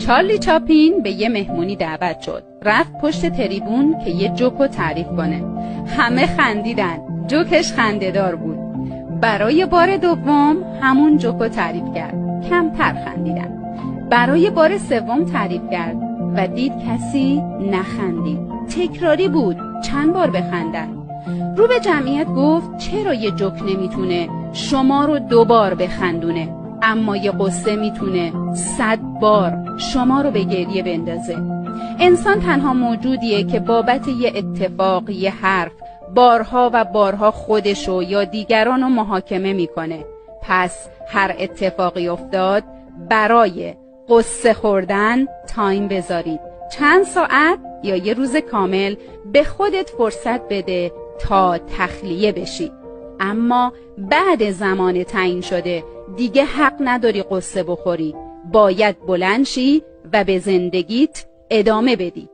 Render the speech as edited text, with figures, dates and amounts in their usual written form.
چارلی چاپلین به یه مهمونی دعوت شد. رفت پشت تریبون که یه جوکو تعریف کنه. همه خندیدن. جوکش خنده‌دار بود. برای بار دوم همون جوکو تعریف کرد. کمتر خندیدن. برای بار سوم تعریف کرد و دید کسی نخندید. تکراری بود. چند بار بخندن. رو به جمعیت گفت چرا یه جوک نمیتونه شما رو 2 بار بخندونه، اما یه قصه میتونه 100 بار شما رو به گریه بندازه. انسان تنها موجودیه که بابت یه اتفاق، یه حرف، بارها و بارها خودشو یا دیگران رو محاکمه میکنه. پس هر اتفاقی افتاد برای قصه خوردن تایم بذارید. چند ساعت یا یه روز کامل به خودت فرصت بده تا تخلیه بشی. اما بعد زمان تعیین شده دیگه حق نداری قصه بخوری. باید بلند شی و به زندگیت ادامه بدی.